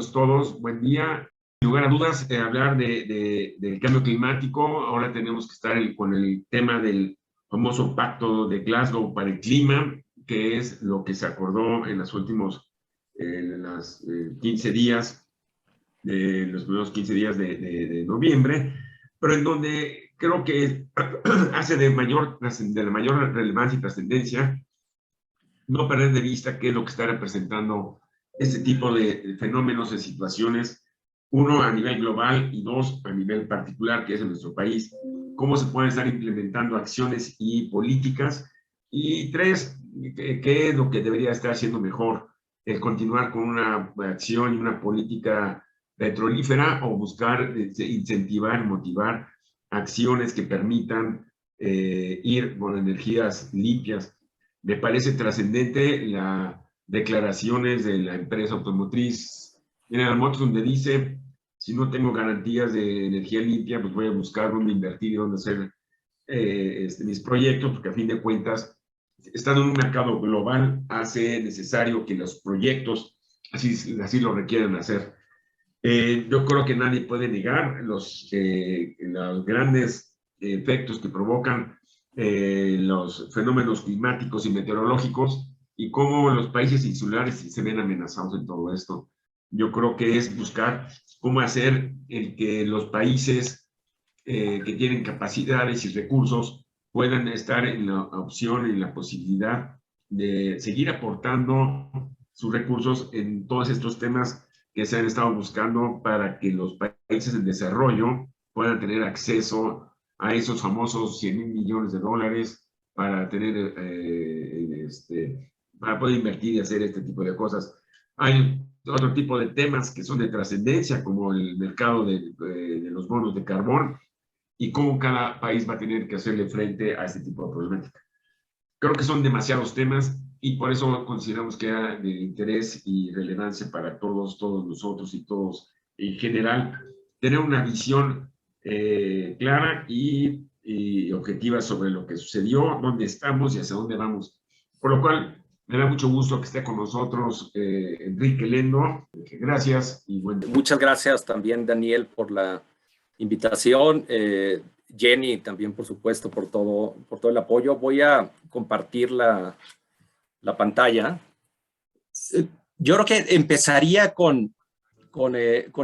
bienvenidos todos. Buen día. Sin lugar a dudas, hablar del cambio climático. Ahora tenemos que estar con el tema del famoso Pacto de Glasgow para el Clima, que es lo que se acordó en los últimos 15 días, los primeros 15 días de noviembre, pero en donde creo que hace de la mayor relevancia y trascendencia no perder de vista qué es lo que está representando este tipo de fenómenos, de situaciones, uno a nivel global y dos a nivel particular, que es en nuestro país, cómo se pueden estar implementando acciones y políticas, y tres, qué es lo que debería estar haciendo mejor, el continuar con una acción y una política petrolífera o buscar incentivar, motivar acciones que permitan ir por energías limpias. Me parece trascendente las declaraciones de la empresa automotriz General Motors, donde dice, si no tengo garantías de energía limpia, pues voy a buscar dónde invertir y dónde hacer mis proyectos, porque a fin de cuentas, estando en un mercado global, hace necesario que los proyectos así lo requieran hacer. Yo creo que nadie puede negar los grandes efectos que provocan los fenómenos climáticos y meteorológicos y cómo los países insulares se ven amenazados en todo esto. Yo creo que es buscar cómo hacer el que los países que tienen capacidades y recursos puedan estar en la opción, en la posibilidad de seguir aportando sus recursos en todos estos temas que se han estado buscando para que los países en desarrollo puedan tener acceso a esos famosos 100 mil millones de dólares para tener, para poder invertir y hacer este tipo de cosas. Hay otro tipo de temas que son de trascendencia, como el mercado de los bonos de carbón y cómo cada país va a tener que hacerle frente a este tipo de problemática. Creo que son demasiados temas y por eso consideramos que era de interés y relevancia para todos nosotros y todos en general, tener una visión clara y objetiva sobre lo que sucedió, dónde estamos y hacia dónde vamos. Por lo cual, me da mucho gusto que esté con nosotros Enrique Lendo. Gracias y buen día. Muchas gracias también, Daniel, por la invitación. Jenny, también, por supuesto, por todo el apoyo. Voy a compartir la pantalla. Yo creo que empezaría con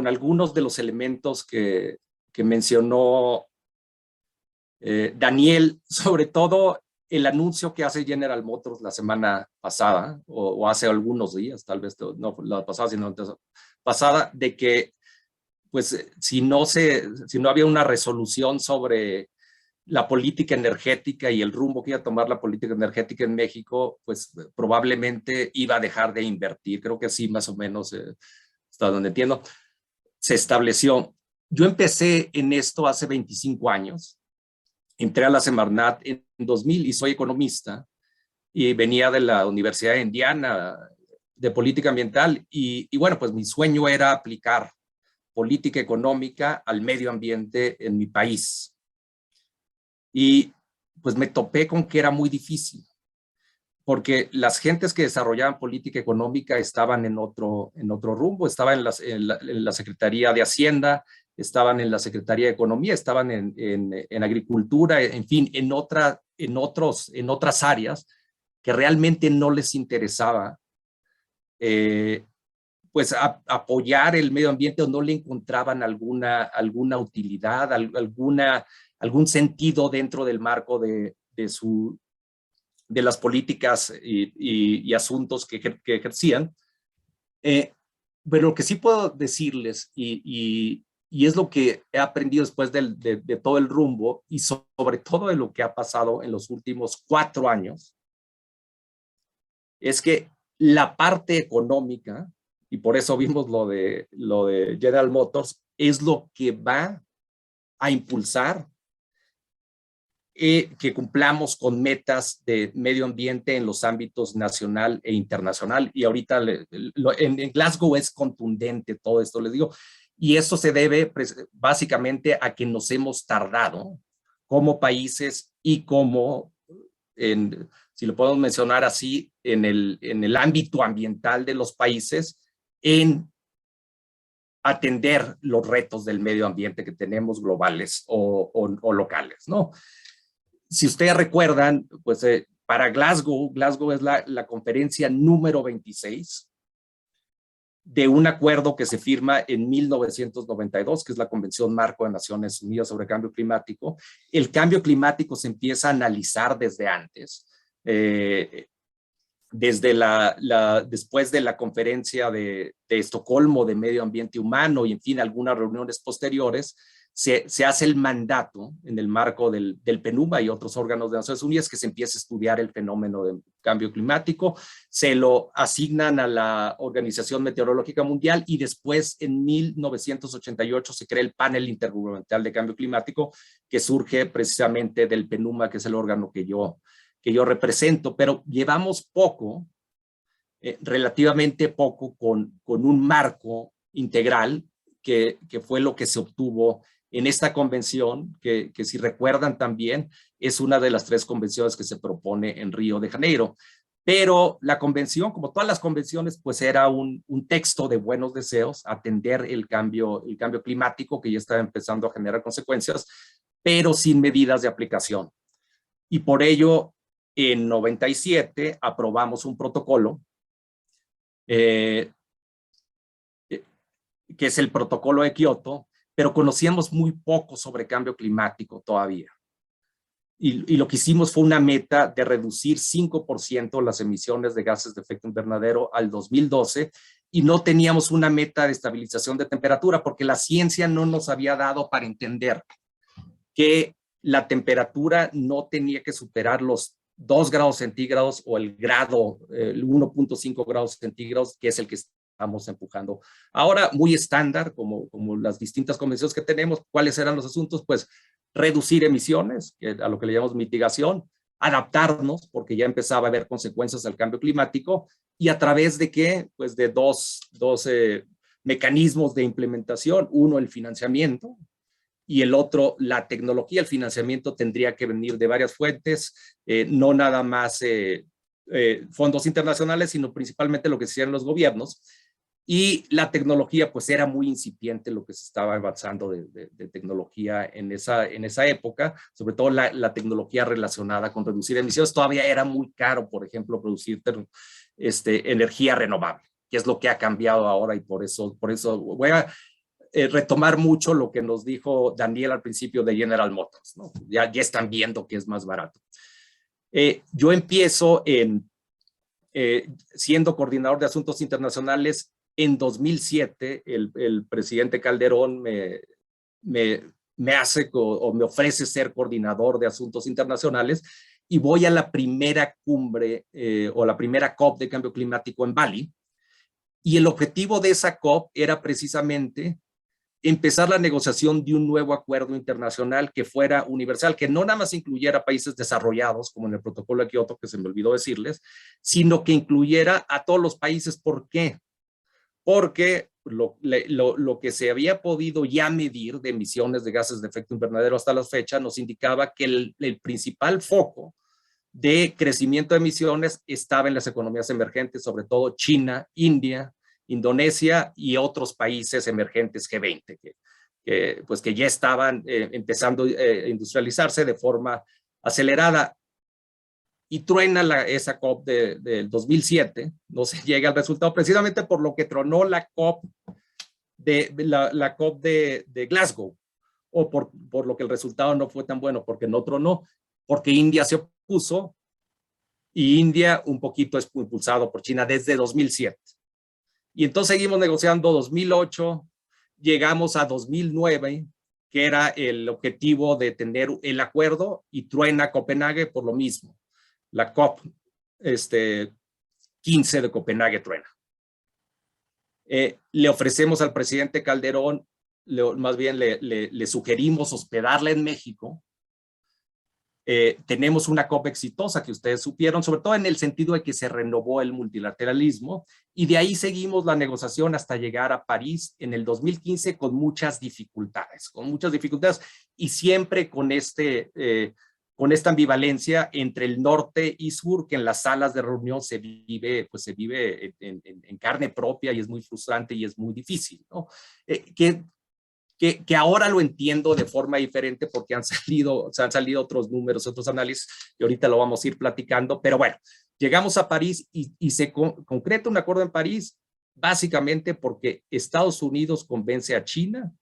algunos de los elementos que mencionó Daniel, sobre todo el anuncio que hace General Motors la semana pasada, o hace algunos días, tal vez no la pasada, sino antes pasada, de que pues si no había una resolución sobre la política energética y el rumbo que iba a tomar la política energética en México, pues probablemente iba a dejar de invertir. Creo que sí, más o menos, hasta donde entiendo, se estableció. Yo empecé en esto hace 25 años. Entré a la Semarnat en 2000 y soy economista y venía de la Universidad de Indiana de política ambiental y bueno, pues mi sueño era aplicar política económica al medio ambiente en mi país. Y pues me topé con que era muy difícil, porque las gentes que desarrollaban política económica estaban en otro rumbo, estaban en la Secretaría de Hacienda, estaban en la Secretaría de Economía, estaban en Agricultura, en fin, en otras áreas que realmente no les interesaba pues apoyar el medio ambiente o no le encontraban alguna utilidad, algún sentido dentro del marco de las políticas y asuntos que ejercían. Pero lo que sí puedo decirles, y es lo que he aprendido después de todo el rumbo, y sobre todo de lo que ha pasado en los últimos 4 años, es que la parte económica, y por eso vimos lo de General Motors, es lo que va a impulsar que cumplamos con metas de medio ambiente en los ámbitos nacional e internacional. Y ahorita en Glasgow es contundente todo esto, les digo. Y eso se debe pues, básicamente a que nos hemos tardado como países y como, si lo podemos mencionar así, en el ámbito ambiental de los países, en atender los retos del medio ambiente que tenemos globales o locales, ¿no? Si ustedes recuerdan, pues para Glasgow es la conferencia número 26 de un acuerdo que se firma en 1992, que es la Convención Marco de Naciones Unidas sobre Cambio Climático. El cambio climático se empieza a analizar desde antes, después de la conferencia de Estocolmo de Medio Ambiente Humano y, en fin, algunas reuniones posteriores, se hace el mandato en el marco del PNUMA y otros órganos de Naciones Unidas que se empiece a estudiar el fenómeno del cambio climático, se lo asignan a la Organización Meteorológica Mundial y después en 1988 se crea el Panel Intergubernamental de Cambio Climático que surge precisamente del PNUMA, que es el órgano que yo represento, pero llevamos poco, relativamente poco, con un marco integral que fue lo que se obtuvo en esta convención, que si recuerdan también es una de las 3 convenciones que se propone en Río de Janeiro. Pero la convención, como todas las convenciones, pues era un texto de buenos deseos, atender el cambio climático que ya estaba empezando a generar consecuencias, pero sin medidas de aplicación. Y por ello, en 97 aprobamos un protocolo que es el protocolo de Kioto, pero conocíamos muy poco sobre cambio climático todavía. Y lo que hicimos fue una meta de reducir 5% las emisiones de gases de efecto invernadero al 2012 y no teníamos una meta de estabilización de temperatura porque la ciencia no nos había dado para entender que la temperatura no tenía que superar los 2 grados centígrados o el 1.5 grados centígrados, que es el que estamos empujando. Ahora, muy estándar, como las distintas convenciones que tenemos, ¿cuáles eran los asuntos? Pues reducir emisiones, a lo que le llamamos mitigación, adaptarnos, porque ya empezaba a haber consecuencias del cambio climático, y a través de qué? Pues de dos mecanismos de implementación. Uno, el financiamiento, y el otro, la tecnología. El financiamiento tendría que venir de varias fuentes, no nada más fondos internacionales, sino principalmente lo que se hacían los gobiernos. Y la tecnología, pues era muy incipiente lo que se estaba avanzando de tecnología en esa época, sobre todo la tecnología relacionada con reducir emisiones. Todavía era muy caro, por ejemplo, producir energía renovable, que es lo que ha cambiado ahora, y por eso voy a retomar mucho lo que nos dijo Daniel al principio de General Motors, ¿no? Ya están viendo que es más barato. Yo empiezo siendo coordinador de asuntos internacionales en 2007. El presidente Calderón me hace o me ofrece ser coordinador de asuntos internacionales y voy a la primera cumbre o la primera COP de cambio climático en Bali. Y el objetivo de esa COP era precisamente empezar la negociación de un nuevo acuerdo internacional que fuera universal, que no nada más incluyera países desarrollados, como en el protocolo de Kioto, que se me olvidó decirles, sino que incluyera a todos los países. ¿Por qué? Porque lo que se había podido ya medir de emisiones de gases de efecto invernadero hasta la fecha nos indicaba que el principal foco de crecimiento de emisiones estaba en las economías emergentes, sobre todo China, India, Indonesia y otros países emergentes G20, que ya estaban empezando a industrializarse de forma acelerada. Y truena esa COP del 2007, no se llega al resultado, precisamente por lo que tronó la COP la COP de Glasgow, o por lo que el resultado no fue tan bueno, porque no tronó, porque India se opuso, y India un poquito es impulsado por China desde 2007. Y entonces seguimos negociando 2008, llegamos a 2009, que era el objetivo de tener el acuerdo, y truena Copenhague por lo mismo. La COP 15 de Copenhague truena. Le ofrecemos al presidente Calderón, más bien le sugerimos hospedarla en México. Tenemos una COP exitosa que ustedes supieron, sobre todo en el sentido de que se renovó el multilateralismo, y de ahí seguimos la negociación hasta llegar a París en el 2015 con muchas dificultades, y siempre con con esta ambivalencia entre el norte y sur, que en las salas de reunión se vive en carne propia y es muy frustrante y es muy difícil, ¿no? Que ahora lo entiendo de forma diferente porque se han salido otros números, otros análisis, y ahorita lo vamos a ir platicando, pero bueno, llegamos a París y se concreta un acuerdo en París, básicamente porque Estados Unidos convence a China,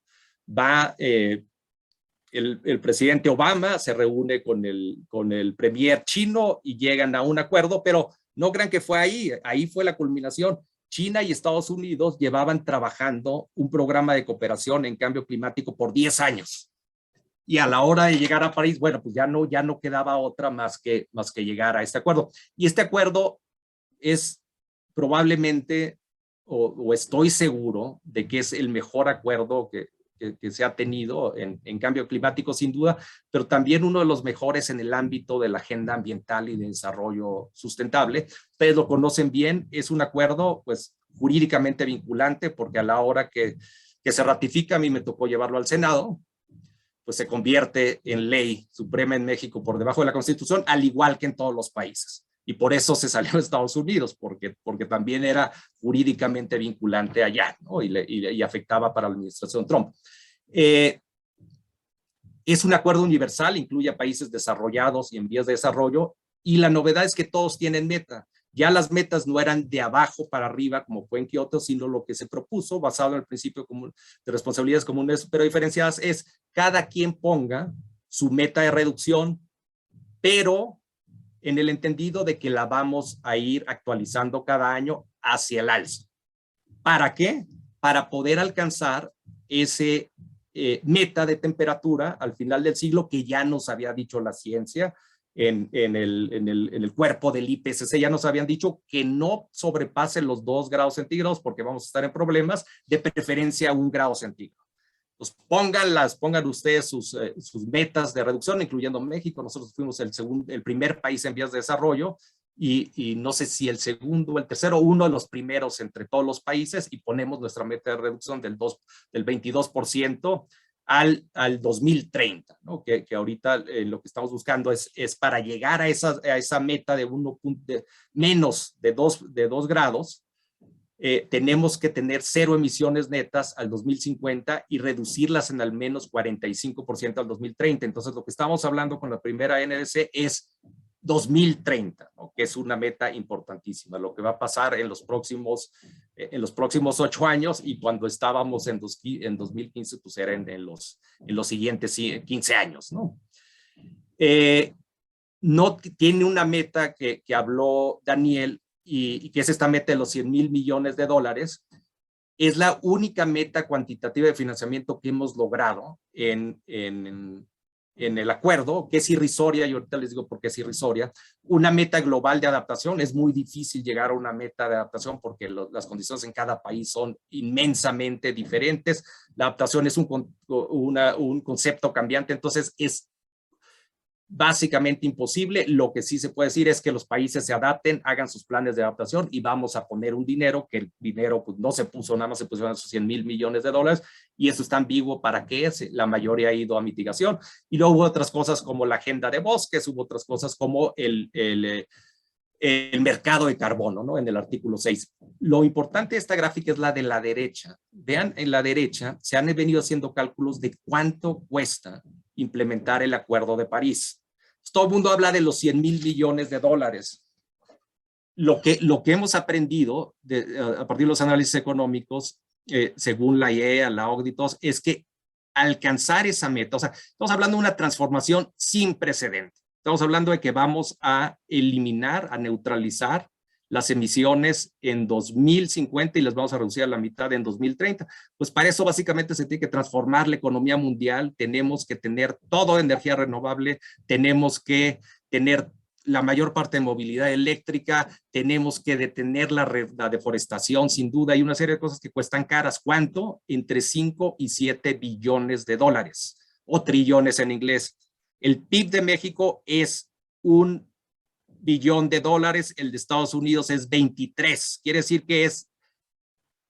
el presidente Obama se reúne con el premier chino y llegan a un acuerdo, pero no crean que fue ahí fue la culminación. China y Estados Unidos llevaban trabajando un programa de cooperación en cambio climático por 10 años. Y a la hora de llegar a París, bueno, pues ya no quedaba otra más que llegar a este acuerdo. Y este acuerdo es probablemente, o estoy seguro, de que es el mejor acuerdo que se ha tenido en cambio climático, sin duda, pero también uno de los mejores en el ámbito de la agenda ambiental y de desarrollo sustentable. Ustedes lo conocen bien, es un acuerdo pues jurídicamente vinculante, porque a la hora que se ratifica, a mí me tocó llevarlo al Senado, pues se convierte en ley suprema en México por debajo de la Constitución, al igual que en todos los países. Y por eso se salió de Estados Unidos, porque también era jurídicamente vinculante allá, ¿no? y afectaba para la administración Trump. Es un acuerdo universal, incluye a países desarrollados y en vías de desarrollo, y la novedad es que todos tienen meta. Ya las metas no eran de abajo para arriba, como fue en Kioto, sino lo que se propuso, basado en el principio de responsabilidades comunes pero diferenciadas, es cada quien ponga su meta de reducción, pero en el entendido de que la vamos a ir actualizando cada año hacia el alza. ¿Para qué? Para poder alcanzar ese meta de temperatura al final del siglo que ya nos había dicho la ciencia en el cuerpo del IPCC. Ya nos habían dicho que no sobrepase los 2 grados centígrados porque vamos a estar en problemas, de preferencia 1 grado centígrado. Pues pongan ustedes sus metas de reducción, incluyendo México. Nosotros fuimos el primer país en vías de desarrollo y no sé si el segundo o el tercero, uno de los primeros entre todos los países, y ponemos nuestra meta de reducción del 22% al 2030, ¿no? Que ahorita lo que estamos buscando es para llegar a esa meta de menos de 2 grados. Tenemos que tener 0 emisiones netas al 2050 y reducirlas en al menos 45% al 2030. Entonces, lo que estamos hablando con la primera NDC es 2030, ¿no? Que es una meta importantísima. Lo que va a pasar en los próximos 8 años, y cuando estábamos en 2015, pues era en los siguientes 15 años, ¿no? No tiene una meta que habló Daniel, y que es esta meta de los $100,000 millones. Es la única meta cuantitativa de financiamiento que hemos logrado en el acuerdo, que es irrisoria, y ahorita les digo por qué es irrisoria. Una meta global de adaptación, es muy difícil llegar a una meta de adaptación porque las condiciones en cada país son inmensamente diferentes. La adaptación es un concepto cambiante, entonces es básicamente imposible. Lo que sí se puede decir es que los países se adapten, hagan sus planes de adaptación, y vamos a poner un dinero, que el dinero pues, no se puso, nada más se pusieron esos $100,000 millones, y eso está ambiguo para qué es. La mayoría ha ido a mitigación, y luego hubo otras cosas como la agenda de bosques, hubo otras cosas como el mercado de carbono, ¿no? En el artículo 6. Lo importante de esta gráfica es la de la derecha. Vean, en la derecha se han venido haciendo cálculos de cuánto cuesta implementar el Acuerdo de París. Todo el mundo habla de los $100,000 millones. Lo que hemos aprendido a partir de los análisis económicos, según la IEA, la OCDE y todos, es que alcanzar esa meta, o sea, estamos hablando de una transformación sin precedente. Estamos hablando de que vamos a eliminar, a neutralizar las emisiones en 2050 y las vamos a reducir a la mitad en 2030. Pues para eso básicamente se tiene que transformar la economía mundial. Tenemos que tener todo de energía renovable, tenemos que tener la mayor parte de movilidad eléctrica, tenemos que detener la deforestación, sin duda, y una serie de cosas que cuestan caras. ¿Cuánto? Entre 5 y 7 billones de dólares, o trillones en inglés. El PIB de México es $1 billón, el de Estados Unidos es 23. Quiere decir que es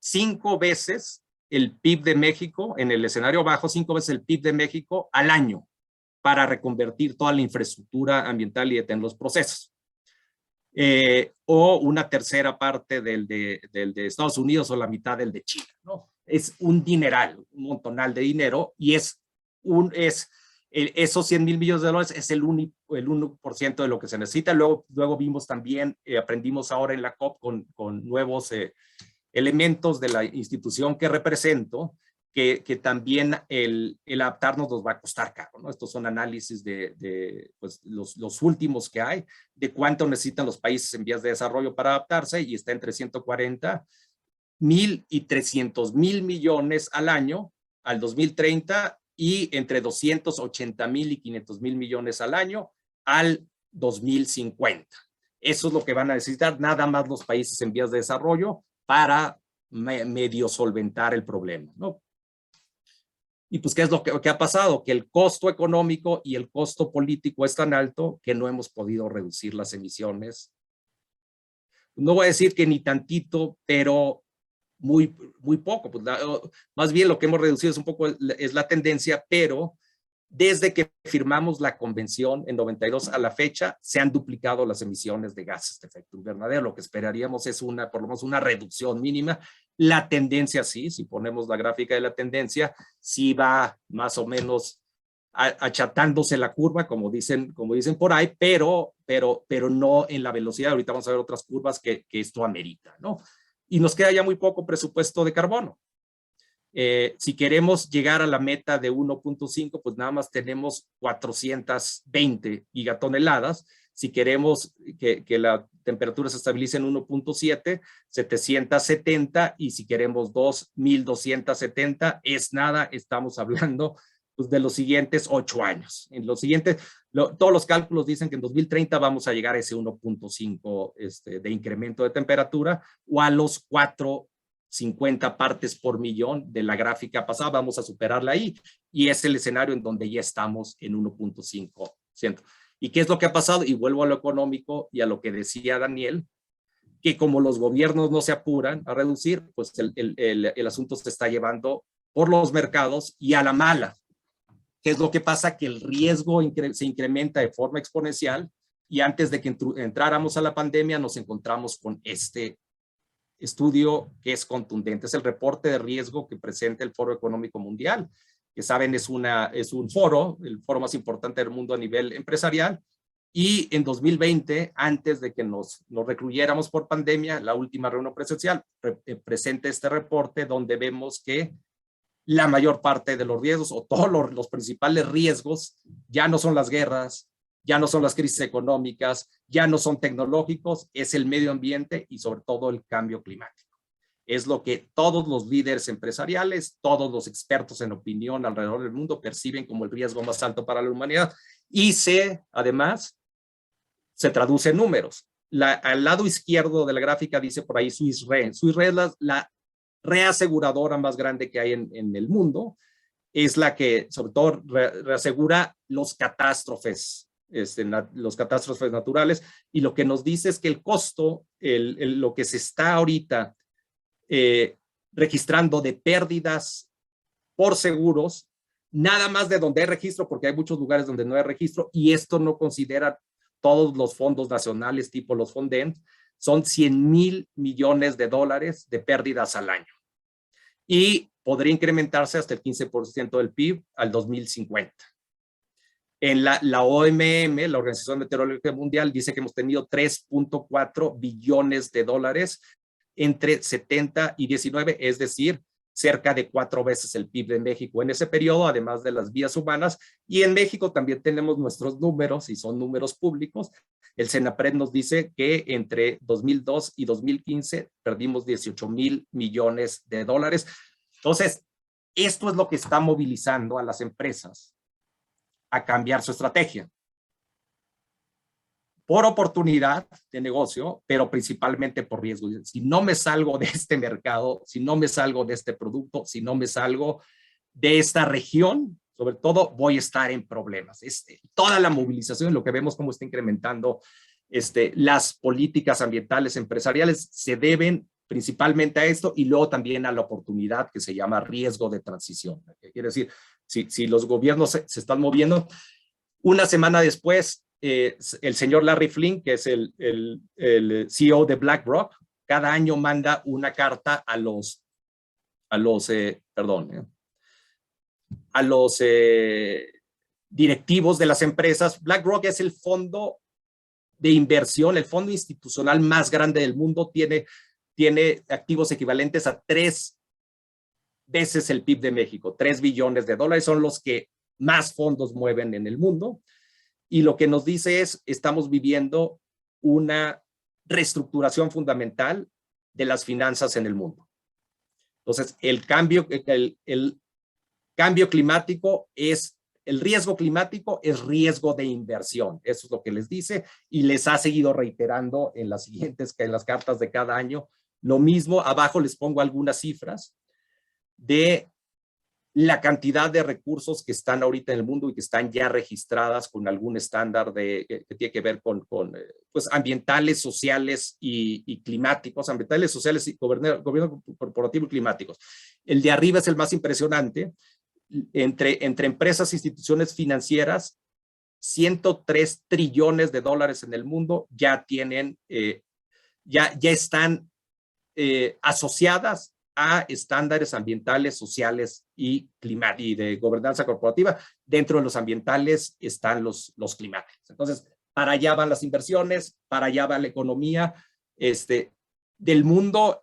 5 veces el PIB de México, en el escenario bajo, 5 veces el PIB de México al año. para reconvertir toda la infraestructura ambiental y de los procesos. O una tercera parte del de Estados Unidos o la mitad del de China, ¿no? Es un dineral, un montonal de dinero, y esos 100 mil millones de dólares es el 1% de lo que se necesita. Luego vimos también, aprendimos ahora en la COP con nuevos elementos de la institución que represento, que también el adaptarnos nos va a costar caro, ¿no? Estos son análisis de pues, los últimos que hay, de cuánto necesitan los países en vías de desarrollo para adaptarse, y está entre 140 mil y 300 mil millones al año al 2030, y entre 280 mil y 500 mil millones al año al 2050. Eso es lo que van a necesitar nada más los países en vías de desarrollo para medio solventar el problema, ¿no? Y pues, ¿qué es lo que ha pasado? Que el costo económico y el costo político es tan alto que no hemos podido reducir las emisiones. No voy a decir que ni tantito, pero muy, muy poco. Pues más bien lo que hemos reducido es un poco es la tendencia, pero desde que firmamos la convención en 92 a la fecha, se han duplicado las emisiones de gases de efecto invernadero. Lo que esperaríamos es por lo menos una reducción mínima. La tendencia sí, si ponemos la gráfica de la tendencia, sí va más o menos achatándose la curva, como dicen por ahí, pero no en la velocidad. Ahorita vamos a ver otras curvas que esto amerita, ¿no? Y nos queda ya muy poco presupuesto de carbono. Si queremos llegar a la meta de 1.5, pues nada más tenemos 420 gigatoneladas. Si queremos que la temperatura se estabilice en 1.7, 770, y si queremos 2.270, es nada, estamos hablando pues, de los siguientes 8 años. En los siguientes, todos los cálculos dicen que en 2030 vamos a llegar a ese 1.5 de incremento de temperatura, o a los 450 partes por millón de la gráfica pasada, vamos a superarla ahí, y es el escenario en donde ya estamos en 1.5%. ¿Y qué es lo que ha pasado? Y vuelvo a lo económico y a lo que decía Daniel, que como los gobiernos no se apuran a reducir, pues el asunto se está llevando por los mercados y a la mala. ¿Qué es lo que pasa? Que el riesgo se incrementa de forma exponencial, y antes de que entráramos a la pandemia nos encontramos con este estudio que es contundente. Es el reporte de riesgo que presenta el Foro Económico Mundial, que saben es un foro, el foro más importante del mundo a nivel empresarial, y en 2020, antes de que nos recluyéramos por pandemia, la última reunión presencial, presenta este reporte donde vemos que la mayor parte de los riesgos, o todos los principales riesgos, ya no son las guerras, ya no son las crisis económicas, ya no son tecnológicos, es el medio ambiente y sobre todo el cambio climático. Es lo que todos los líderes empresariales, todos los expertos en opinión alrededor del mundo perciben como el riesgo más alto para la humanidad, y además se traduce en números. Al lado izquierdo de la gráfica dice por ahí Swiss Re. Swiss Re es la reaseguradora más grande que hay en el mundo. Es la que sobre todo reasegura los catástrofes naturales, y lo que nos dice es que el costo, lo que se está ahorita registrando de pérdidas por seguros, nada más de donde hay registro, porque hay muchos lugares donde no hay registro, y esto no considera todos los fondos nacionales tipo los Fonden, son 100 mil millones de dólares de pérdidas al año. Y podría incrementarse hasta el 15% del PIB al 2050. En la OMM, la Organización Meteorológica Mundial, dice que hemos tenido 3.4 billones de dólares entre 70 y 19, es decir, cerca de 4 veces el PIB de México en ese periodo, además de las vías humanas. Y en México también tenemos nuestros números, y son números públicos. El Senapred nos dice que entre 2002 y 2015 perdimos 18 mil millones de dólares. Entonces, esto es lo que está movilizando a las empresas a cambiar su estrategia. Por oportunidad de negocio, pero principalmente por riesgo. Si no me salgo de este mercado, si no me salgo de este producto, si no me salgo de esta región, sobre todo voy a estar en problemas. Toda la movilización, lo que vemos cómo está incrementando las políticas ambientales empresariales, se deben principalmente a esto, y luego también a la oportunidad que se llama riesgo de transición. Quiere decir, si los gobiernos se están moviendo, Una semana después, el señor Larry Flynn, que es el CEO de BlackRock, cada año manda una carta a los directivos de las empresas. BlackRock es el fondo de inversión, el fondo institucional más grande del mundo, tiene activos equivalentes a 3 veces el PIB de México, 3 billones de dólares, son los que más fondos mueven en el mundo. Y lo que nos dice es, estamos viviendo una reestructuración fundamental de las finanzas en el mundo. Entonces, el cambio climático es, el riesgo climático es riesgo de inversión. Eso es lo que les dice y les ha seguido reiterando en las siguientes, en las cartas de cada año. Lo mismo, abajo les pongo algunas cifras de la cantidad de recursos que están ahorita en el mundo y que están ya registradas con algún estándar que tiene que ver con pues, ambientales, sociales y climáticos, ambientales, sociales y gobierno corporativo y climáticos. El de arriba es el más impresionante. Entre empresas e instituciones financieras, 103 trillones de dólares en el mundo ya tienen, ya están asociadas a estándares ambientales, sociales y de gobernanza corporativa. Dentro de los ambientales están los climáticos. Entonces, para allá van las inversiones, para allá va la economía del mundo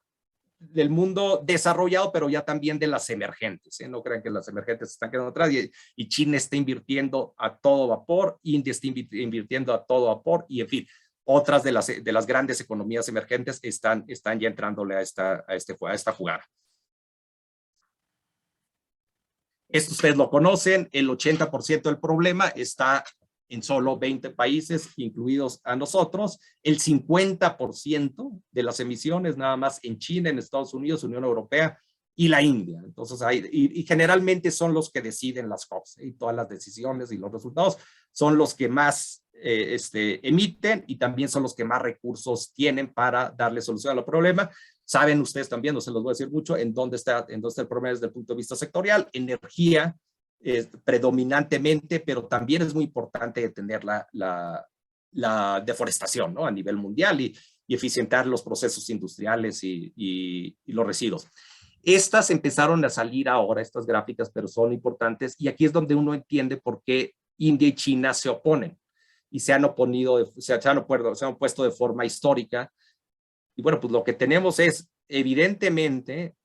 desarrollado, pero ya también de las emergentes. No crean que las emergentes están quedando atrás y China está invirtiendo a todo vapor, India está invirtiendo a todo vapor y, en fin, otras de las grandes economías emergentes están ya entrándole a esta jugada. Esto ustedes lo conocen, el 80% del problema está en solo 20 países, incluidos a nosotros. El 50% de las emisiones nada más en China, en Estados Unidos, Unión Europea y la India. Entonces, y generalmente son los que deciden las COPs, y todas las decisiones y los resultados son los que más emiten y también son los que más recursos tienen para darle solución al problema. Saben ustedes también, no se los voy a decir mucho, en dónde está el problema desde el punto de vista sectorial. Energía predominantemente, pero también es muy importante detener la deforestación, ¿no? A nivel mundial y eficientar los procesos industriales y los residuos. Estas empezaron a salir ahora, estas gráficas, pero son importantes y aquí es donde uno entiende por qué India y China se oponen y se han opuesto de forma histórica. Y bueno, pues lo que tenemos es, evidentemente,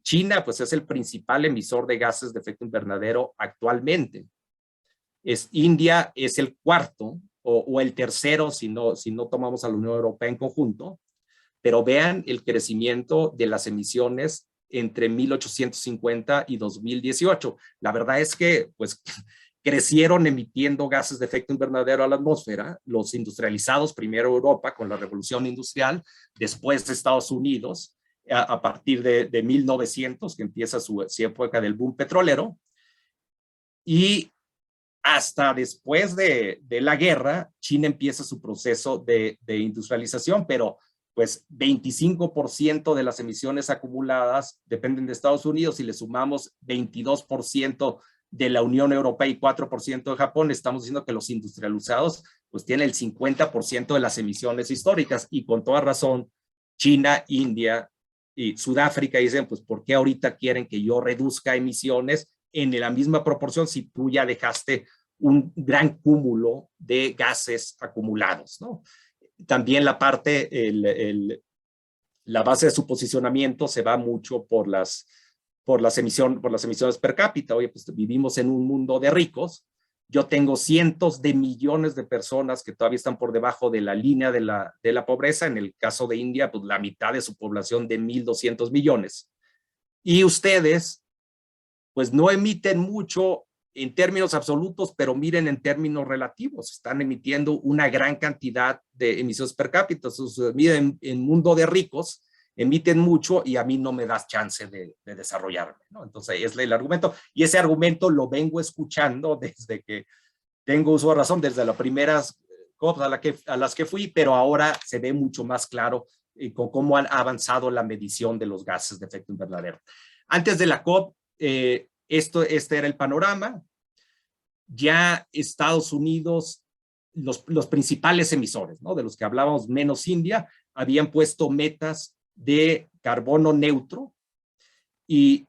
China pues es el principal emisor de gases de efecto invernadero actualmente. India es el cuarto o el tercero si no tomamos a la Unión Europea en conjunto, pero vean el crecimiento de las emisiones entre 1850 y 2018. La verdad es que pues crecieron emitiendo gases de efecto invernadero a la atmósfera, los industrializados, primero Europa con la revolución industrial, después Estados Unidos, a partir de 1900, que empieza su época del boom petrolero, y hasta después de la guerra, China empieza su proceso de industrialización, pero pues 25% de las emisiones acumuladas dependen de Estados Unidos y le sumamos 22% de la Unión Europea y 4% de Japón, estamos diciendo que los industrializados pues tienen el 50% de las emisiones históricas y con toda razón China, India y Sudáfrica dicen pues ¿por qué ahorita quieren que yo reduzca emisiones en la misma proporción si tú ya dejaste un gran cúmulo de gases acumulados, ¿no? También la base de su posicionamiento se va mucho por las emisiones per cápita. Oye, pues vivimos en un mundo de ricos. Yo tengo cientos de millones de personas que todavía están por debajo de la línea de la pobreza. En el caso de India, pues la mitad de su población de 1.200 millones. Y ustedes, pues no emiten mucho en términos absolutos, pero miren en términos relativos. Están emitiendo una gran cantidad de emisiones per cápita. Miren, en mundo de ricos, emiten mucho y a mí no me das chance de desarrollarme, ¿no? Entonces es el argumento y ese argumento lo vengo escuchando desde que tengo uso de razón, desde las primeras COP a las que fui, pero ahora se ve mucho más claro con cómo han avanzado la medición de los gases de efecto invernadero. Antes de la COP, este era el panorama. ya Estados Unidos, los principales emisores, ¿no? De los que hablábamos, menos India, habían puesto metas de carbono neutro y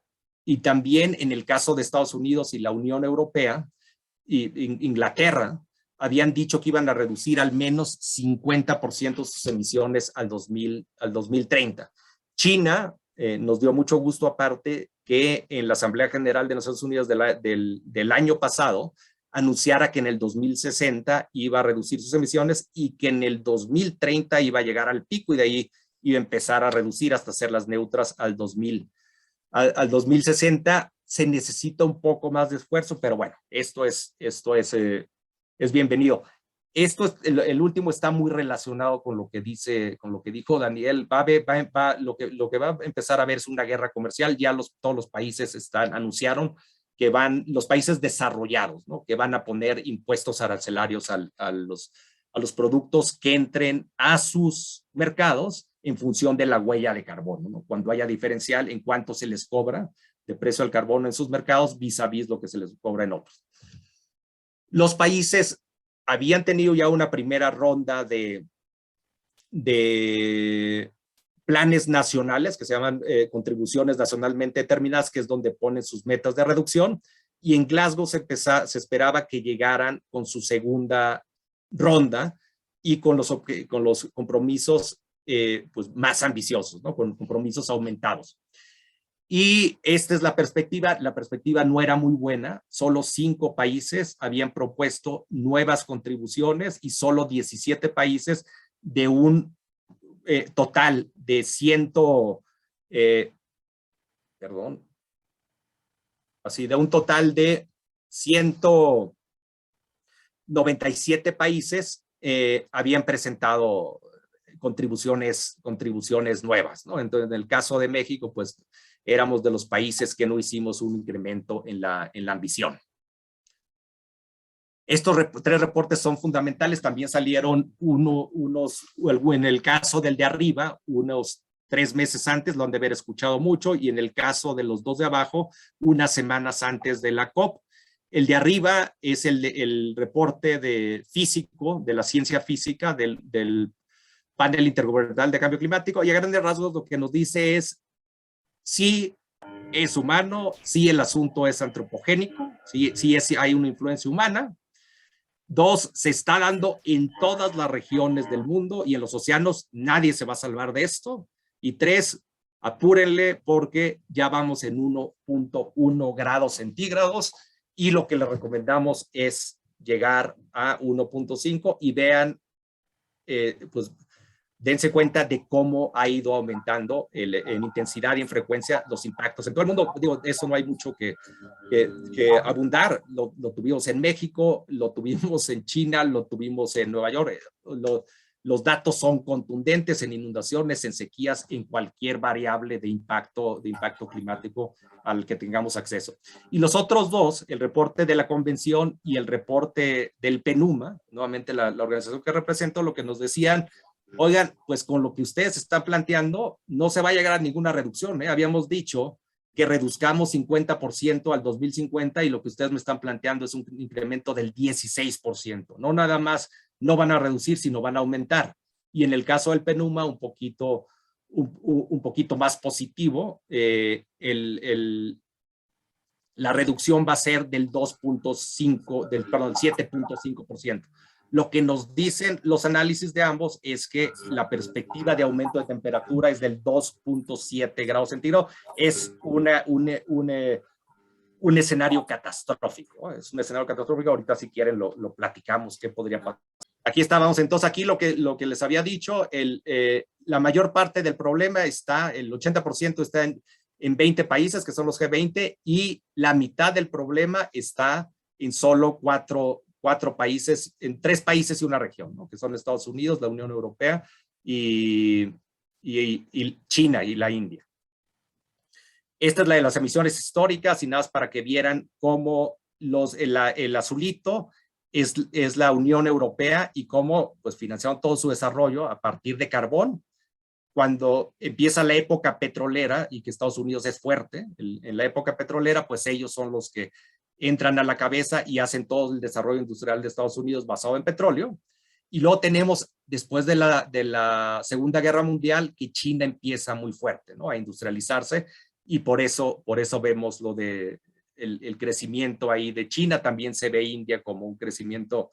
también en el caso de Estados Unidos y la Unión Europea y Inglaterra, habían dicho que iban a reducir al menos 50% sus emisiones al 2030. China nos dio mucho gusto aparte que en la Asamblea General de Naciones Unidas del año pasado anunciara que en el 2060 iba a reducir sus emisiones y que en el 2030 iba a llegar al pico y de ahí iba a empezar a reducir hasta hacerlas neutras al 2060. Se necesita un poco más de esfuerzo, pero bueno, esto es bienvenido. El último está muy relacionado con lo que dijo Daniel. Lo que va a empezar a ver es una guerra comercial. Ya todos los países anunciaron que los países desarrollados, ¿no? Que van a poner impuestos arancelarios a los productos que entren a sus mercados en función de la huella de carbono, ¿no? Cuando haya diferencial en cuánto se les cobra de precio al carbono en sus mercados vis a vis lo que se les cobra en otros. Los países habían tenido ya una primera ronda de planes nacionales que se llaman contribuciones nacionalmente determinadas, que es donde ponen sus metas de reducción, y en Glasgow se esperaba que llegaran con su segunda ronda y con los compromisos pues más ambiciosos, ¿no? Con compromisos aumentados. Y esta es la perspectiva no era muy buena, solo 5 países habían propuesto nuevas contribuciones y solo 17 países de un total de 197 países habían presentado contribuciones nuevas, ¿no? Entonces, en el caso de México, pues éramos de los países que no hicimos un incremento en la ambición. Estos 3 reportes son fundamentales. También salieron en el caso del de arriba, unos 3 meses antes, lo han de haber escuchado mucho, y en el caso de los 2 de abajo, unas semanas antes de la COP. El de arriba es el reporte físico, de la ciencia física, del panel intergubernamental de cambio climático, y a grandes rasgos lo que nos dice es sí es humano, sí el asunto es antropogénico, sí hay una influencia humana. 2, se está dando en todas las regiones del mundo y en los océanos nadie se va a salvar de esto. Y 3, apúrenle porque ya vamos en 1.1 grados centígrados y lo que les recomendamos es llegar a 1.5 y vean, pues dense cuenta de cómo ha ido aumentando en intensidad y en frecuencia los impactos. En todo el mundo, digo, eso no hay mucho que abundar. Lo tuvimos en México, lo tuvimos en China, lo tuvimos en Nueva York. Los datos son contundentes en inundaciones, en sequías, en cualquier variable de impacto climático al que tengamos acceso. Y los otros 2, el reporte de la convención y el reporte del PNUMA, nuevamente la organización que represento, lo que nos decían: oigan, pues con lo que ustedes están planteando, no se va a llegar a ninguna reducción, ¿eh? Habíamos dicho que reduzcamos 50% al 2050 y lo que ustedes me están planteando es un incremento del 16%. No nada más no van a reducir, sino van a aumentar. Y en el caso del PNUMA, un poquito más positivo, la reducción va a ser del 7.5%. Lo que nos dicen los análisis de ambos es que la perspectiva de aumento de temperatura es del 2.7 grados centígrados. Es un escenario catastrófico. Es un escenario catastrófico. Ahorita, si quieren, lo platicamos, qué podría pasar. Aquí estábamos. Entonces, aquí lo que les había dicho, la mayor parte del problema está, el 80% está en 20 países, que son los G20, y la mitad del problema está en solo 4 países, en 3 países y una región, ¿no? Que son Estados Unidos, la Unión Europea y China y la India. Esta es la de las emisiones históricas, y nada más para que vieran cómo el azulito es la Unión Europea y cómo pues financiaron todo su desarrollo a partir de carbón. Cuando empieza la época petrolera y que Estados Unidos es fuerte, en la época petrolera, pues ellos son los que entran a la cabeza y hacen todo el desarrollo industrial de Estados Unidos basado en petróleo. Y luego tenemos, después de la Segunda Guerra Mundial, que China empieza muy fuerte, ¿no?, a industrializarse, y por eso vemos lo de el crecimiento ahí de China. También se ve India como un crecimiento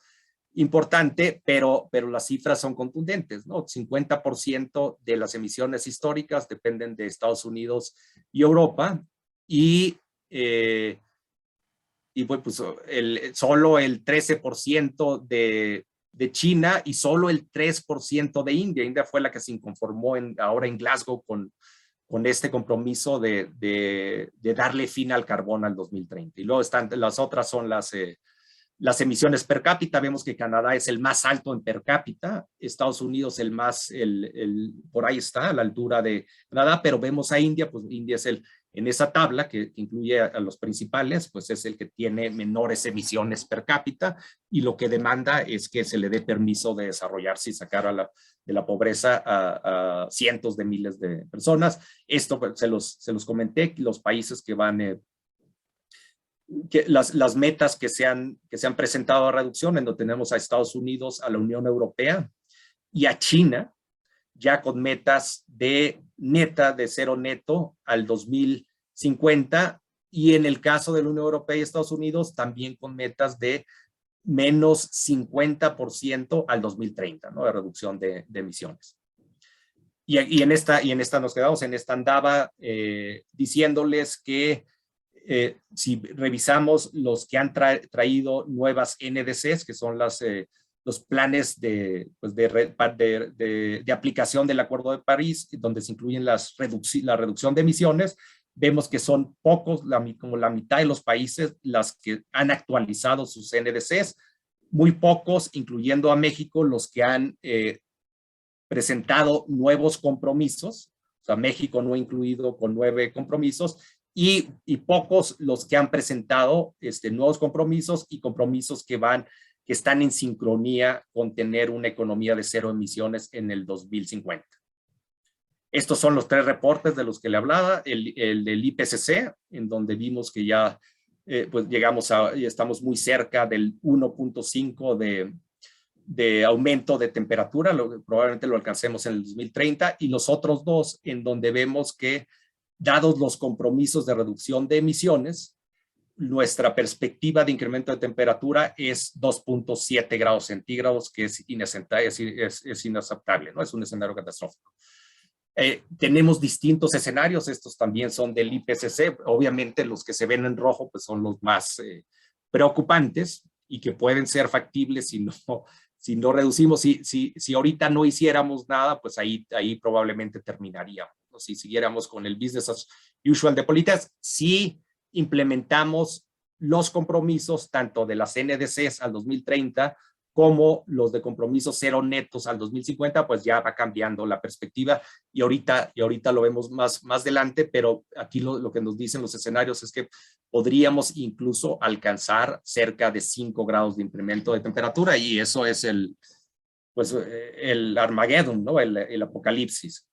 importante, pero las cifras son contundentes, ¿no? 50% de las emisiones históricas dependen de Estados Unidos y Europa, y pues solo el 13% de China y solo el 3% de India. India fue la que se inconformó ahora en Glasgow con este compromiso de darle fin al carbón al 2030. Y luego las otras son las emisiones per cápita. Vemos que Canadá es el más alto en per cápita, Estados Unidos por ahí está, a la altura de Canadá, pero vemos a India, pues India es en esa tabla que incluye a los principales, pues es el que tiene menores emisiones per cápita, y lo que demanda es que se le dé permiso de desarrollarse y sacar de la pobreza a cientos de miles de personas. Esto pues, se los comenté, los países que van... las metas que se han presentado a reducción, en donde tenemos a Estados Unidos, a la Unión Europea y a China, ya con metas de cero neto al 2050, y en el caso de la Unión Europea y Estados Unidos, también con metas de menos 50% al 2030, ¿no?, de reducción de emisiones. Y en esta nos quedamos, en esta andaba diciéndoles que si revisamos los que han traído nuevas NDCs, que son los planes de aplicación del Acuerdo de París, donde se incluyen la reducción de emisiones, vemos que son pocos, como la mitad de los países, las que han actualizado sus NDCs, muy pocos, incluyendo a México, los que han presentado nuevos compromisos. O sea, México no ha incluido con 9 compromisos, y pocos los que han presentado nuevos compromisos y compromisos que están en sincronía con tener una economía de 0 emisiones en el 2050. Estos son los 3 reportes de los que le hablaba, el del IPCC, en donde vimos que ya pues ya estamos muy cerca del 1.5 de aumento de temperatura, probablemente lo alcancemos en el 2030, y los otros 2 en donde vemos que, dados los compromisos de reducción de emisiones, nuestra perspectiva de incremento de temperatura es 2.7 grados centígrados, que es inaceptable, ¿no? Es un escenario catastrófico. Tenemos distintos escenarios, estos también son del IPCC, obviamente los que se ven en rojo pues son los más preocupantes y que pueden ser factibles si no reducimos. Si ahorita no hiciéramos nada, pues ahí probablemente terminaríamos. Si siguiéramos con el business as usual de Politas, si implementamos los compromisos tanto de las NDCs al 2030 como los de compromisos 0 netos al 2050, pues ya va cambiando la perspectiva, y ahorita lo vemos más adelante, pero aquí lo que nos dicen los escenarios es que podríamos incluso alcanzar cerca de 5 grados de incremento de temperatura, y eso es el Armageddon, ¿no? El apocalipsis.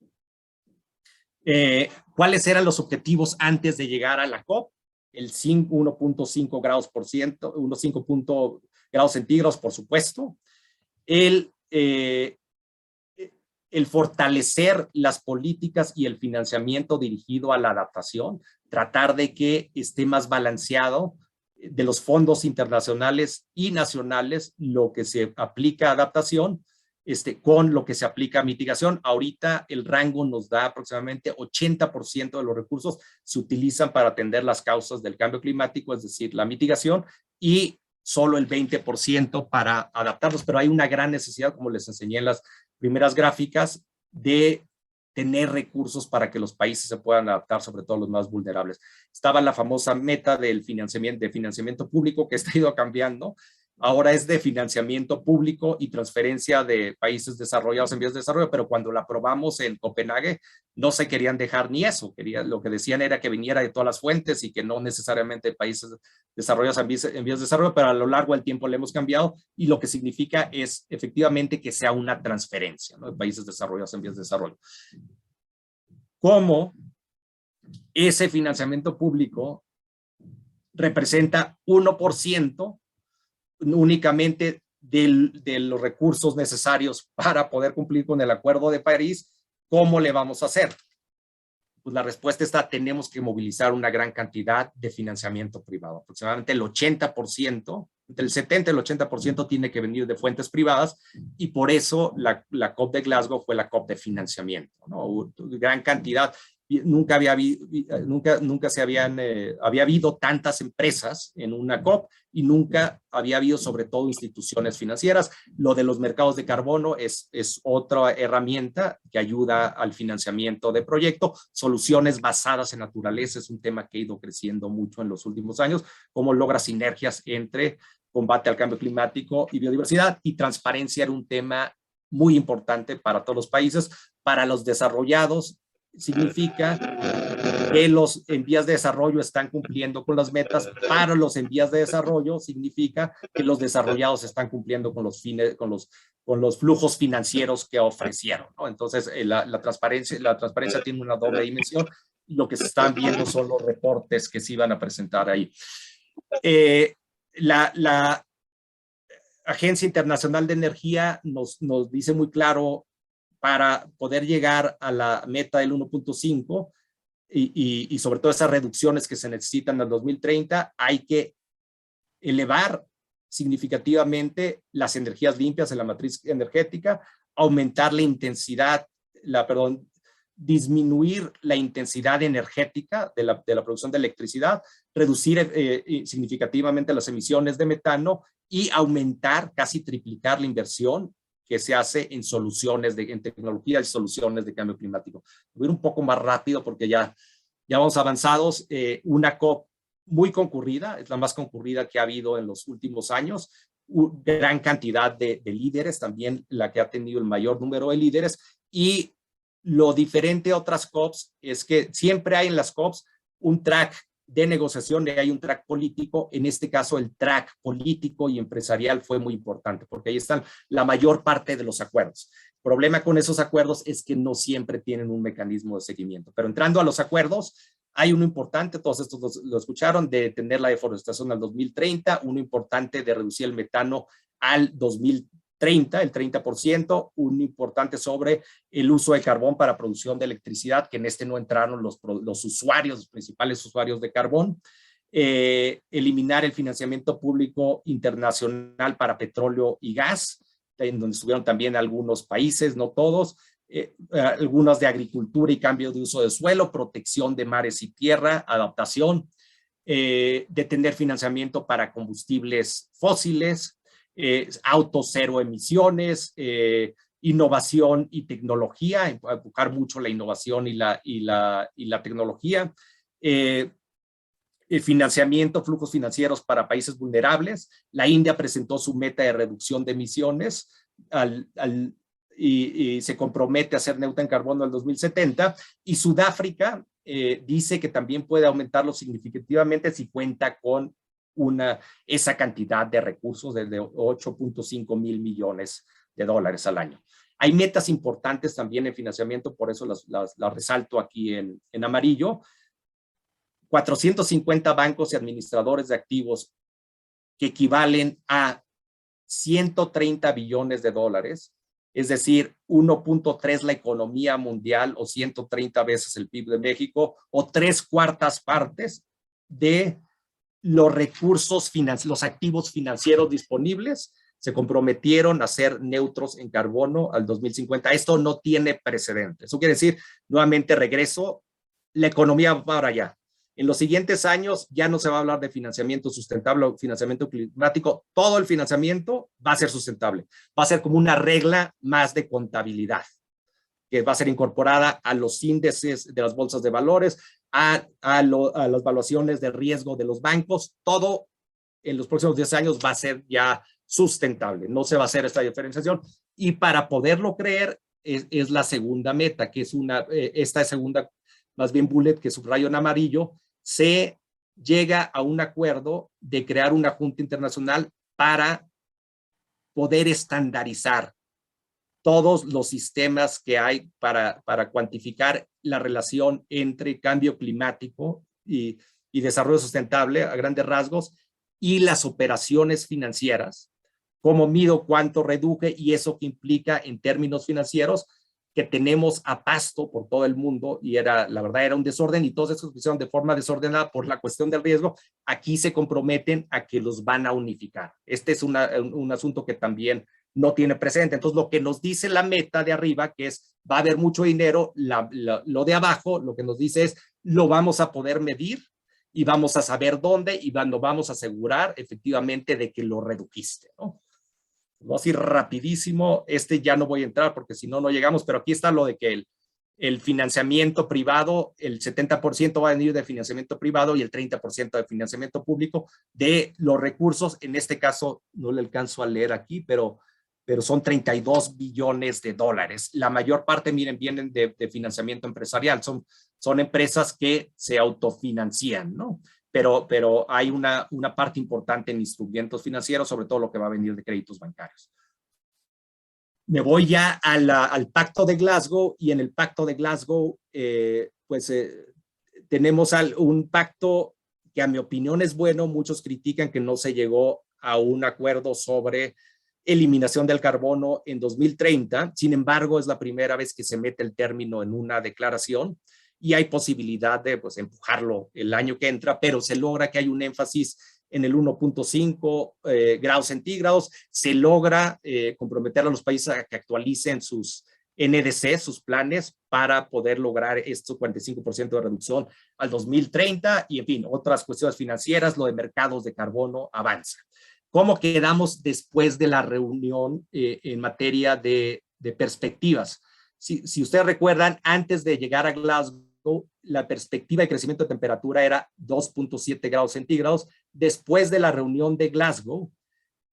¿Cuáles eran los objetivos antes de llegar a la COP? El 1.5 grados por ciento, 1.5 grados centígrados, por supuesto. El fortalecer las políticas y el financiamiento dirigido a la adaptación, tratar de que esté más balanceado de los fondos internacionales y nacionales lo que se aplica a adaptación, con lo que se aplica a mitigación. Ahorita el rango nos da aproximadamente 80% de los recursos se utilizan para atender las causas del cambio climático, es decir, la mitigación, y solo el 20% para adaptarlos, pero hay una gran necesidad, como les enseñé en las primeras gráficas, de tener recursos para que los países se puedan adaptar, sobre todo los más vulnerables. Estaba la famosa meta del financiamiento público, que está ido cambiando. Ahora es de financiamiento público y transferencia de países desarrollados en vías de desarrollo, pero cuando la aprobamos en Copenhague no se querían dejar ni eso. Lo que decían era que viniera de todas las fuentes y que no necesariamente de países desarrollados en vías de desarrollo, pero a lo largo del tiempo le hemos cambiado, y lo que significa es efectivamente que sea una transferencia, ¿no?, de países desarrollados en vías de desarrollo. ¿Cómo ese financiamiento público representa 1% únicamente de los recursos necesarios para poder cumplir con el Acuerdo de París. ¿Cómo le vamos a hacer? Pues la respuesta está, tenemos que movilizar una gran cantidad de financiamiento privado. Aproximadamente el 80%, entre el 70 y el 80% tiene que venir de fuentes privadas, y por eso la COP de Glasgow fue la COP de financiamiento, ¿no? Gran cantidad. Nunca había habido tantas empresas en una COP, y nunca había habido sobre todo instituciones financieras. Lo de los mercados de carbono es otra herramienta que ayuda al financiamiento de proyectos. Soluciones basadas en naturaleza es un tema que ha ido creciendo mucho en los últimos años. Cómo logra sinergias entre combate al cambio climático y biodiversidad, y transparencia era un tema muy importante para todos los países. Para los desarrollados significa que los en vías de desarrollo están cumpliendo con las metas. Para los en vías de desarrollo significa que los desarrollados están cumpliendo con los fines, con los flujos financieros que ofrecieron, ¿no? Entonces, la transparencia tiene una doble dimensión, y lo que se están viendo son los reportes que se iban a presentar ahí. La Agencia Internacional de Energía nos dice muy claro, para poder llegar a la meta del 1.5 y sobre todo esas reducciones que se necesitan al 2030, hay que elevar significativamente las energías limpias en la matriz energética, aumentar la intensidad, disminuir la intensidad energética de la producción de electricidad, reducir significativamente las emisiones de metano, y aumentar, casi triplicar la inversión que se hace en soluciones, en tecnología y soluciones de cambio climático. Voy a ir un poco más rápido porque ya vamos avanzados. Una COP muy concurrida, es la más concurrida que ha habido en los últimos años. Gran cantidad de líderes, también la que ha tenido el mayor número de líderes. Y lo diferente a otras COPs es que siempre hay en las COPs un track de negociación, y hay un track político. En este caso, el track político y empresarial fue muy importante, porque ahí están la mayor parte de los acuerdos. El problema con esos acuerdos es que no siempre tienen un mecanismo de seguimiento. Pero entrando a los acuerdos, hay uno importante, todos estos lo escucharon, de detener la deforestación al 2030, uno importante de reducir el metano al 2030, el 30%, un importante sobre el uso de carbón para producción de electricidad, que en este no entraron los usuarios, los principales usuarios de carbón. Eliminar el financiamiento público internacional para petróleo y gas, en donde estuvieron también algunos países, no todos. Algunos de agricultura y cambio de uso de suelo, protección de mares y tierra, adaptación. Detener financiamiento para combustibles fósiles, autos cero emisiones, innovación y tecnología, enfocar mucho la innovación y la tecnología, el financiamiento, flujos financieros para países vulnerables. La India presentó su meta de reducción de emisiones y se compromete a ser neutra en carbono al 2070, y Sudáfrica dice que también puede aumentarlo significativamente si cuenta con esa cantidad de recursos de 8.5 mil millones de dólares al año. Hay metas importantes también en financiamiento, por eso las resalto aquí en amarillo. 450 bancos y administradores de activos, que equivalen a 130 billones de dólares, es decir, 1.3 la economía mundial, o 130 veces el PIB de México, o 3/4 partes de los recursos financieros, los activos financieros disponibles. Se comprometieron a ser neutros en carbono al 2050. Esto no tiene precedentes. Eso quiere decir, nuevamente regreso, la economía va para allá. En los siguientes años ya no se va a hablar de financiamiento sustentable o financiamiento climático. Todo el financiamiento va a ser sustentable. Va a ser como una regla más de contabilidad, que va a ser incorporada a los índices de las bolsas de valores, a las evaluaciones de riesgo de los bancos. Todo en los próximos 10 años va a ser ya sustentable. No se va a hacer esta diferenciación. Y para poderlo creer, es la segunda meta, que es esta segunda, más bien bullet, que subrayo en amarillo. Se llega a un acuerdo de crear una junta internacional para poder estandarizar todos los sistemas que hay para cuantificar la relación entre cambio climático y y desarrollo sustentable a grandes rasgos, y las operaciones financieras, cómo mido cuánto reduje y eso que implica en términos financieros, que tenemos a pasto por todo el mundo y la verdad era un desorden y todos esos se hicieron de forma desordenada por la cuestión del riesgo. Aquí se comprometen a que los van a unificar. Este es un asunto que también no tiene precedente. Entonces, lo que nos dice la meta de arriba, que es va a haber mucho dinero, lo de abajo, lo que nos dice es lo vamos a poder medir y vamos a saber dónde y nos vamos a asegurar efectivamente de que lo redujiste, ¿no? Voy a decir rapidísimo, ya no voy a entrar porque si no, no llegamos, pero aquí está lo de que el financiamiento privado, el 70% va a venir de financiamiento privado y el 30% de financiamiento público de los recursos. En este caso, no le alcanzo a leer aquí, pero son 32 billones de dólares. La mayor parte, miren, vienen de financiamiento empresarial. Son empresas que se autofinancian, ¿no? Pero hay una parte importante en instrumentos financieros, sobre todo lo que va a venir de créditos bancarios. Me voy ya al Pacto de Glasgow, y en el Pacto de Glasgow, tenemos un pacto que a mi opinión es bueno. Muchos critican que no se llegó a un acuerdo sobre eliminación del carbono en 2030. Sin embargo, es la primera vez que se mete el término en una declaración y hay posibilidad de empujarlo el año que entra, pero se logra que hay un énfasis en el 1.5 grados centígrados. Se logra comprometer a los países a que actualicen sus NDC, sus planes, para poder lograr estos 45% de reducción al 2030 y, en fin, otras cuestiones financieras. Lo de mercados de carbono avanza. ¿Cómo quedamos después de la reunión en materia de perspectivas? Si ustedes recuerdan, antes de llegar a Glasgow, la perspectiva de crecimiento de temperatura era 2.7 grados centígrados. Después de la reunión de Glasgow,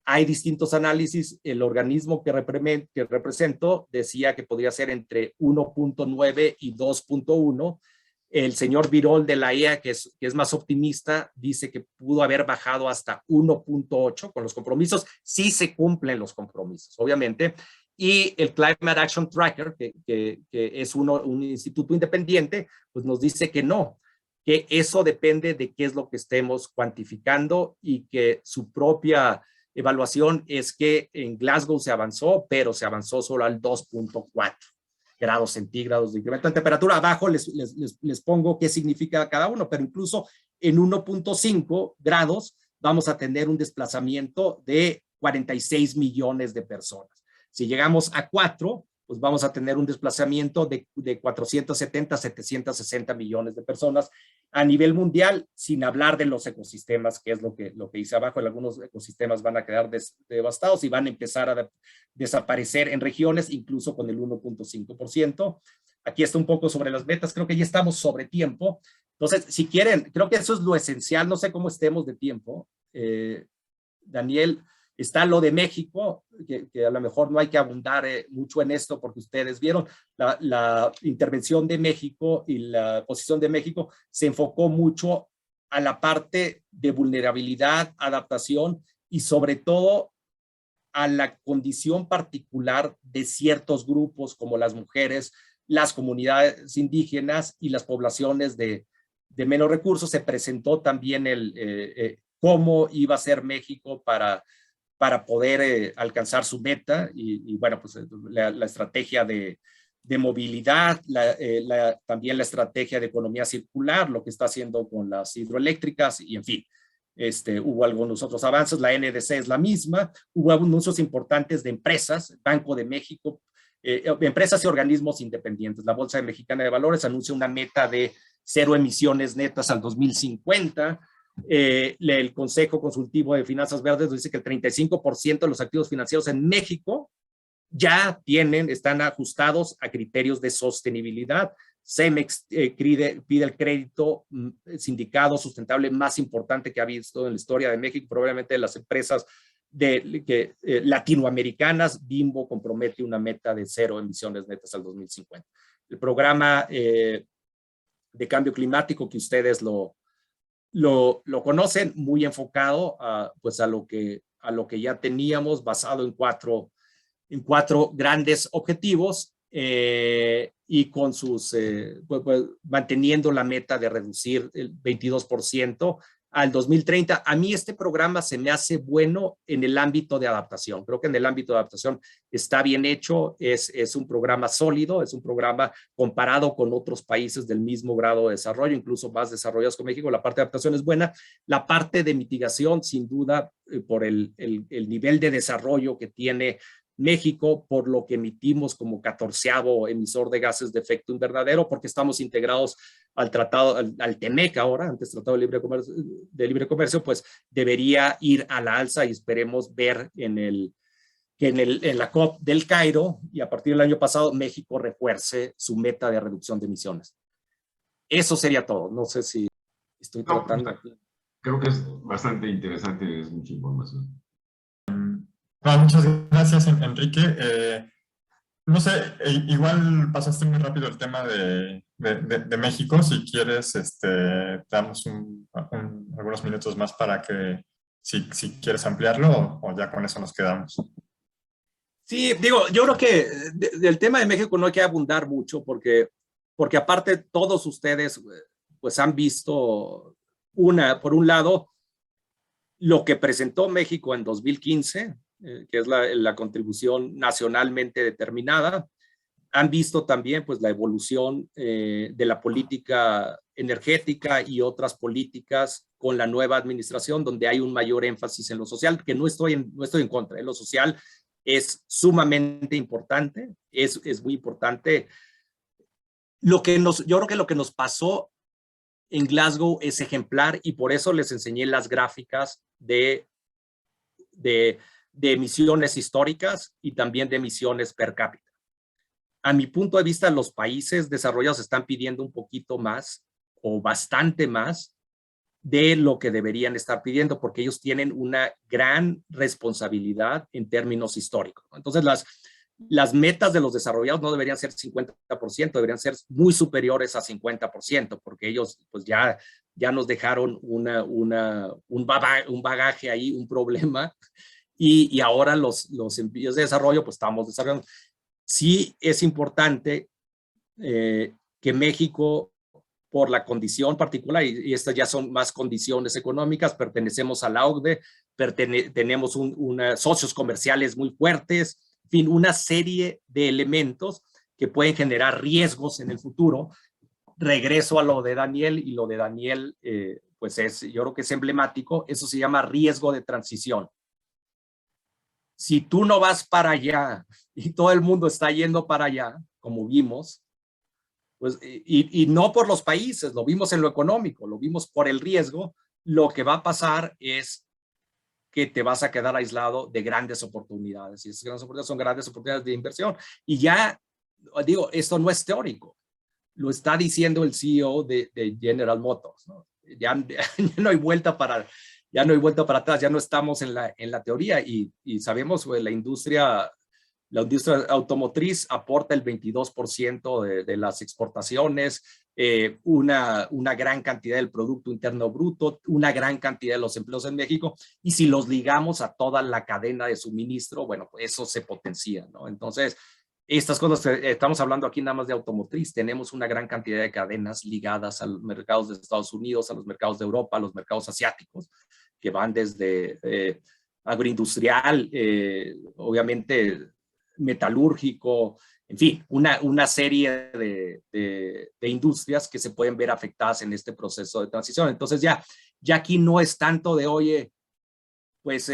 hay distintos análisis. El organismo que represento decía que podría ser entre 1.9 y 2.1. El señor Birol de la EA, que es más optimista, dice que pudo haber bajado hasta 1.8 con los compromisos. Sí se cumplen los compromisos, obviamente. Y el Climate Action Tracker, que es un instituto independiente, pues nos dice que no, que eso depende de qué es lo que estemos cuantificando y que su propia evaluación es que en Glasgow se avanzó, pero se avanzó solo al 2.4 grados centígrados de incremento en temperatura. Abajo les pongo qué significa cada uno, pero incluso en 1.5 grados vamos a tener un desplazamiento de 46 millones de personas. Si llegamos a 4, pues vamos a tener un desplazamiento de 470 a 760 millones de personas a nivel mundial, sin hablar de los ecosistemas, que es lo que dice abajo. Algunos ecosistemas van a quedar devastados y van a empezar a desaparecer en regiones, incluso con el 1.5%. Aquí está un poco sobre las metas. Creo que ya estamos sobre tiempo. Entonces, si quieren, creo que eso es lo esencial. No sé cómo estemos de tiempo. Daniel, está lo de México, que a lo mejor no hay que abundar mucho en esto porque ustedes vieron la intervención de México y la posición de México se enfocó mucho a la parte de vulnerabilidad, adaptación y sobre todo a la condición particular de ciertos grupos como las mujeres, las comunidades indígenas y las poblaciones de menos recursos. Se presentó también cómo iba a ser México para poder alcanzar su meta y bueno, pues la estrategia de movilidad, también la estrategia de economía circular, lo que está haciendo con las hidroeléctricas y en fin, hubo algunos otros avances. La NDC es la misma. Hubo anuncios importantes de empresas, Banco de México, empresas y organismos independientes. La Bolsa Mexicana de Valores anuncia una meta de 0 emisiones netas al 2050. El Consejo Consultivo de Finanzas Verdes dice que el 35% de los activos financieros en México ya están ajustados a criterios de sostenibilidad. CEMEX pide el crédito sindicado sustentable más importante que ha visto en la historia de México, probablemente de las empresas latinoamericanas. Bimbo compromete una meta de 0 emisiones netas al 2050. El programa de cambio climático, que ustedes lo conocen, muy enfocado pues a lo que ya teníamos, basado en cuatro grandes objetivos. y con sus, pues, manteniendo la meta de reducir el 22% al 2030. A mí este programa se me hace bueno en el ámbito de adaptación. Creo que en el ámbito de adaptación está bien hecho, es un programa sólido, es un programa comparado con otros países del mismo grado de desarrollo, incluso más desarrollados que México. La parte de adaptación es buena. La parte de mitigación, sin duda, por el nivel de desarrollo que tiene México, por lo que emitimos como 14º emisor de gases de efecto invernadero, porque estamos integrados al tratado, al TEMEC ahora, antes Tratado de Libre Comercio, pues debería ir a la alza y esperemos ver en la COP del Cairo y a partir del año pasado México refuerce su meta de reducción de emisiones. Eso sería todo. No sé si estoy tratando. Creo que es bastante interesante, es mucha información. No, muchas gracias, Enrique. No sé, igual pasaste muy rápido el tema de México. Si quieres, te damos algunos minutos más para que, si quieres ampliarlo, o ya con eso nos quedamos. Sí, digo, yo creo que del tema de México no hay que abundar mucho porque aparte todos ustedes pues han visto por un lado, lo que presentó México en 2015, que es la contribución nacionalmente determinada. Han visto también pues la evolución de la política energética y otras políticas con la nueva administración, donde hay un mayor énfasis en lo social, que no estoy en contra. Lo social es sumamente importante, es muy importante. Yo creo que lo que nos pasó en Glasgow es ejemplar y por eso les enseñé las gráficas de emisiones históricas y también de emisiones per cápita. A mi punto de vista, los países desarrollados están pidiendo un poquito más o bastante más de lo que deberían estar pidiendo porque ellos tienen una gran responsabilidad en términos históricos. Entonces, las metas de los desarrollados no deberían ser 50%, deberían ser muy superiores a 50%, porque ellos pues ya nos dejaron un bagaje ahí, un problema, y ahora los envíos de desarrollo pues estamos desarrollando. Sí es importante que México, por la condición particular, y estas ya son más condiciones económicas, pertenecemos a la OCDE, tenemos socios comerciales muy fuertes, en fin, una serie de elementos que pueden generar riesgos en el futuro. Regreso a lo de Daniel, y lo de Daniel, pues yo creo que es emblemático, eso se llama riesgo de transición. Si tú no vas para allá y todo el mundo está yendo para allá, como vimos, pues, y no por los países, lo vimos en lo económico, lo vimos por el riesgo, lo que va a pasar es que te vas a quedar aislado de grandes oportunidades, y esas grandes oportunidades son grandes oportunidades de inversión. Y ya, digo, esto no es teórico, lo está diciendo el CEO de General Motors, ¿no? Ya no hay vuelta para atrás, ya no estamos en la teoría, y sabemos que la industria automotriz aporta el 22% de las exportaciones, una gran cantidad del Producto Interno Bruto, una gran cantidad de los empleos en México, y si los ligamos a toda la cadena de suministro, bueno, pues eso se potencia, ¿no? Entonces, estas cosas, estamos hablando aquí nada más de automotriz, tenemos una gran cantidad de cadenas ligadas a los mercados de Estados Unidos, a los mercados de Europa, a los mercados asiáticos, que van desde agroindustrial, obviamente metalúrgico, en fin, una serie de industrias que se pueden ver afectadas en este proceso de transición. Entonces ya aquí no es tanto de, oye, pues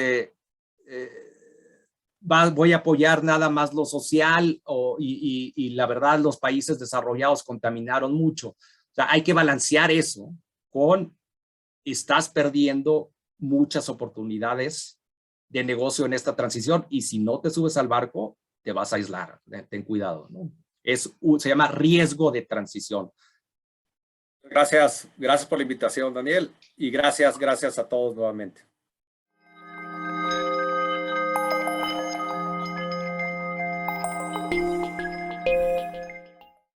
voy a apoyar nada más lo social, y la verdad los países desarrollados contaminaron mucho. O sea, hay que balancear eso con, estás perdiendo muchas oportunidades de negocio en esta transición, y si no te subes al barco, te vas a aislar. Ten cuidado, ¿no? Se llama riesgo de transición. Gracias por la invitación, Daniel, y gracias a todos nuevamente.